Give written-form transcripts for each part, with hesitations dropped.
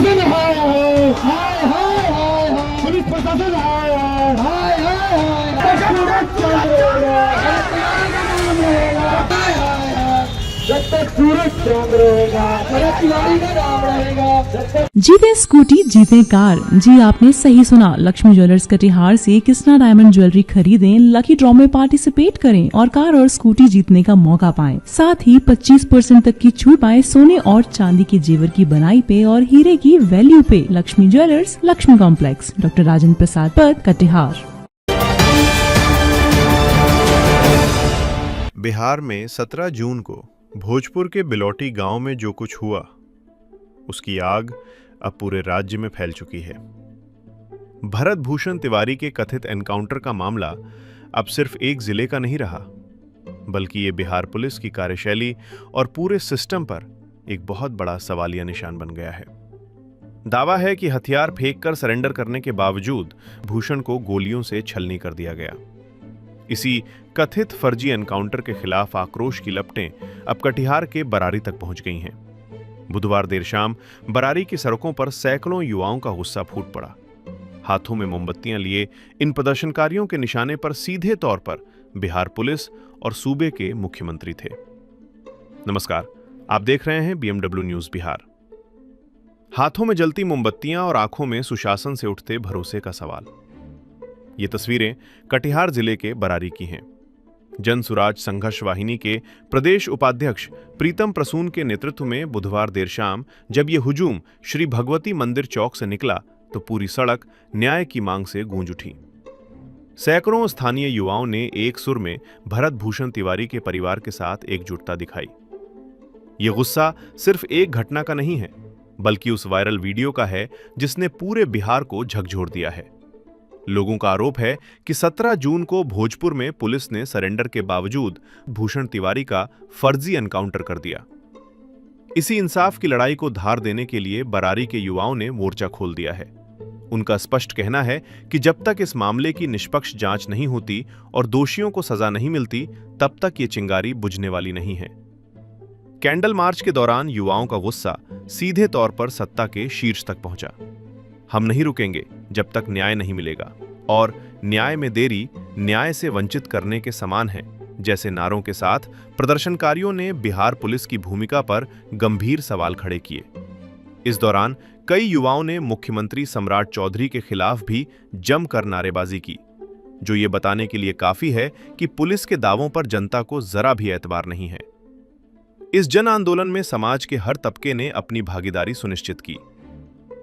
प्रशासन हाय हाय हाय हाय हाय हाय, पुलिस प्रशासन हाय हाय हाय हाय हाय, सूरज चांद रहेगा, हाय हाय हाय, जब तक सूरज चांद रहेगा, भरत तिवारी का नाम रहेगा। जीते स्कूटी जीते कार। जी आपने सही सुना, लक्ष्मी ज्वेलर्स कटिहार से कृष्णा डायमंड ज्वेलरी खरीदें, लकी ड्रॉ में पार्टिसिपेट करें और कार और स्कूटी जीतने का मौका पाएं। साथ ही 25% तक की छूट पाएं सोने और चांदी के जेवर की बनाई पे और हीरे की वैल्यू पे। Lakshmi jewellers, Lakshmi complex, doctor Rajendra Prasad Path, Katihar. Bihar में 17 जून को भोजपुर के बिलौटी गांव में जो कुछ हुआ, उसकी आग अब पूरे राज्य में फैल चुकी है। भरत भूषण तिवारी के कथित एनकाउंटर का मामला अब सिर्फ एक जिले का नहीं रहा, बल्कि ये बिहार पुलिस की कार्यशैली और पूरे सिस्टम पर एक बहुत बड़ा सवालिया निशान बन गया है। दावा है कि हथियार फेंककर सरेंडर करने के बावजूद भूषण को गोलियों से छलनी कर दिया गया। इसी कथित फर्जी एनकाउंटर के खिलाफ आक्रोश की लपटें अब कटिहार के बरारी तक पहुंच गई हैं। बुधवार देर शाम बरारी की सड़कों पर सैकड़ों युवाओं का गुस्सा फूट पड़ा। हाथों में मोमबत्तियां लिए इन प्रदर्शनकारियों के निशाने पर सीधे तौर पर बिहार पुलिस और सूबे के मुख्यमंत्री थे। नमस्कार, आप देख रहे हैं BMW न्यूज बिहार। हाथों में जलती मोमबत्तियां और आंखों में सुशासन से उठते भरोसे का सवाल। ये तस्वीरें कटिहार जिले के बरारी की हैं। जन सुराज संघर्ष वाहिनी के प्रदेश उपाध्यक्ष प्रीतम प्रसून के नेतृत्व में बुधवार देर शाम जब ये हुजूम श्री भगवती मंदिर चौक से निकला तो पूरी सड़क न्याय की मांग से गूंज उठी। सैकड़ों स्थानीय युवाओं ने एक सुर में भरत भूषण तिवारी के परिवार के साथ एकजुटता दिखाई। ये गुस्सा सिर्फ एक घटना का नहीं है, बल्कि उस वायरल वीडियो का है जिसने पूरे बिहार को झकझोर दिया है। लोगों का आरोप है कि 17 जून को भोजपुर में पुलिस ने सरेंडर के बावजूद भूषण तिवारी का फर्जी एनकाउंटर कर दिया। इसी इंसाफ की लड़ाई को धार देने के लिए बरारी के युवाओं ने मोर्चा खोल दिया है। उनका स्पष्ट कहना है कि जब तक इस मामले की निष्पक्ष जांच नहीं होती और दोषियों को सजा नहीं मिलती, तब तक ये चिंगारी बुझने वाली नहीं है। कैंडल मार्च के दौरान युवाओं का गुस्सा सीधे तौर पर सत्ता के शीर्ष तक पहुंचा। हम नहीं रुकेंगे जब तक न्याय नहीं मिलेगा, और न्याय में देरी न्याय से वंचित करने के समान है जैसे नारों के साथ प्रदर्शनकारियों ने बिहार पुलिस की भूमिका पर गंभीर सवाल खड़े किए। इस दौरान कई युवाओं ने मुख्यमंत्री सम्राट चौधरी के खिलाफ भी जमकर नारेबाजी की, जो ये बताने के लिए काफी है कि पुलिस के दावों पर जनता को जरा भी एतबार नहीं है। इस जन आंदोलन में समाज के हर तबके ने अपनी भागीदारी सुनिश्चित की।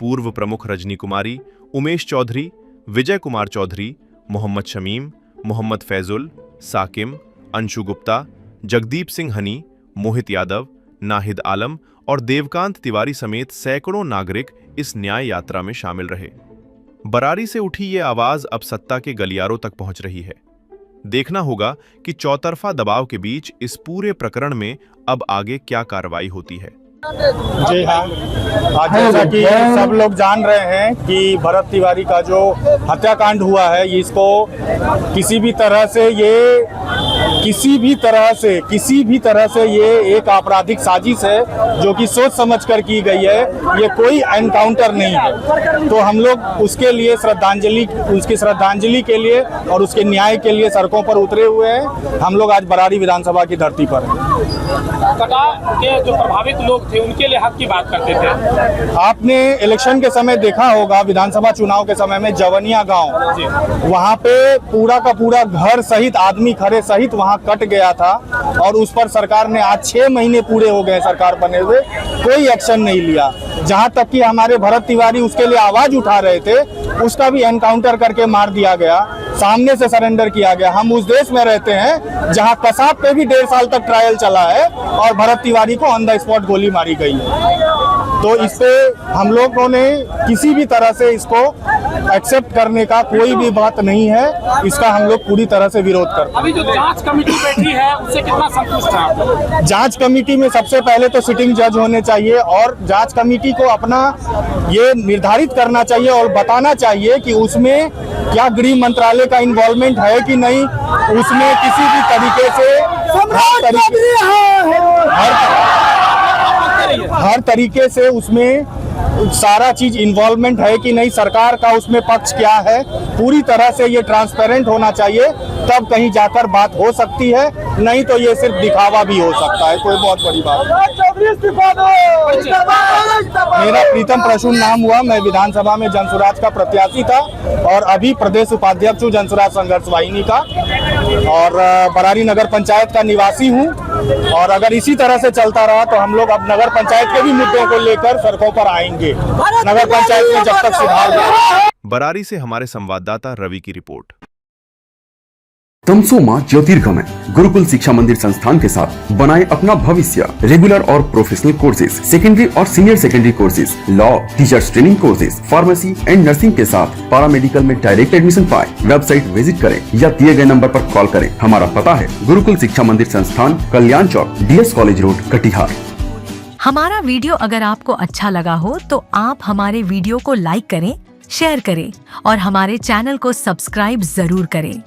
पूर्व प्रमुख रजनी कुमारी, उमेश चौधरी, विजय कुमार चौधरी, मोहम्मद शमीम, मोहम्मद फैजुल, साकिम, अंशु गुप्ता, जगदीप सिंह हनी, मोहित यादव, नाहिद आलम और देवकांत तिवारी समेत सैकड़ों नागरिक इस न्याय यात्रा में शामिल रहे। बरारी से उठी ये आवाज अब सत्ता के गलियारों तक पहुंच रही है। देखना होगा कि चौतरफा दबाव के बीच इस पूरे प्रकरण में अब आगे क्या कार्रवाई होती है। जी हाँ, आज जैसा कि सब लोग जान रहे हैं कि भरत तिवारी का जो हत्याकांड हुआ है, इसको किसी भी तरह से ये एक आपराधिक साजिश है जो कि सोच समझ कर की गई है। ये कोई एनकाउंटर नहीं है। तो हम लोग उसके लिए उसकी श्रद्धांजलि के लिए और उसके न्याय के लिए सड़कों पर उतरे हुए हैं। हम लोग आज बरारी विधानसभा की धरती पर के जो प्रभावित लोग थे उनके लिए हक की बात करते थे। आपने इलेक्शन के समय देखा होगा, विधानसभा चुनाव के समय में जवनिया गांव, वहां पे पूरा का पूरा घर सहित आदमी खड़े सहित वहां कट गया था और उस पर सरकार ने आज 6 महीने पूरे हो गए सरकार बने हुए, कोई एक्शन नहीं लिया। जहां तक कि हमारे भरत तिवारी उसके लिए आवाज उठा रहे थे, उसका भी एनकाउंटर करके मार दिया गया, सामने से सरेंडर किया गया। हम उस देश में रहते हैं जहां कसाब पे भी 1.5 साल तक ट्रायल चला है और भरत तिवारी को ऑन द स्पॉट गोली मारी गई है। तो इस पे हम लोगों ने किसी भी तरह से इसको एक्सेप्ट करने का कोई भी बात नहीं है। इसका हम लोग पूरी तरह से विरोध करते हैं। अभी जो जांच कमेटी बैठी है उससे कितना संतुष्ट हैं आप? जांच कमेटी में सबसे पहले तो सिटिंग जज होने चाहिए और जांच कमेटी को अपना ये निर्धारित करना चाहिए और बताना चाहिए कि उसमें क्या गृह मंत्रालय का इन्वॉल्वमेंट है कि नहीं। उसमें किसी भी तरीके से हर तरीके से उसमें सारा चीज इन्वॉल्वमेंट है कि नहीं, सरकार का उसमें पक्ष क्या है, पूरी तरह से ये ट्रांसपेरेंट होना चाहिए, तब कहीं जाकर बात हो सकती है, नहीं तो ये सिर्फ दिखावा भी हो सकता है, कोई बहुत बड़ी बात नहीं। मेरा प्रीतम प्रसून नाम हुआ, मैं विधानसभा में जनसुराज का प्रत्याशी था और अभी प्रदेश उपाध्यक्ष हूँ जनसुराज संघर्ष वाहिनी का, और बरारी नगर पंचायत का निवासी हूँ। और अगर इसी तरह से चलता रहा तो हम लोग अब नगर पंचायत के भी मुद्दों को लेकर सड़कों पर आएंगे, नगर पंचायत में जब तक सुधार नहीं। बरारी से हमारे संवाददाता रवि की रिपोर्ट। तमसोमा ज्योतिर्गमय गुरुकुल शिक्षा मंदिर संस्थान के साथ बनाए अपना भविष्य। रेगुलर और प्रोफेशनल कोर्सेज, सेकेंडरी और senior secondary courses, law, teachers training courses, pharmacy and nursing के साथ पैरामेडिकल में डायरेक्ट एडमिशन पाए। वेबसाइट विजिट करें या दिए गए नंबर पर कॉल करें। हमारा पता है गुरुकुल शिक्षा मंदिर संस्थान, कल्याण चौक, DS कॉलेज रोड, कटिहार। हमारा वीडियो अगर आपको अच्छा लगा हो तो आप हमारे वीडियो को लाइक करें, शेयर करें और हमारे चैनल को सब्सक्राइब जरूर करें।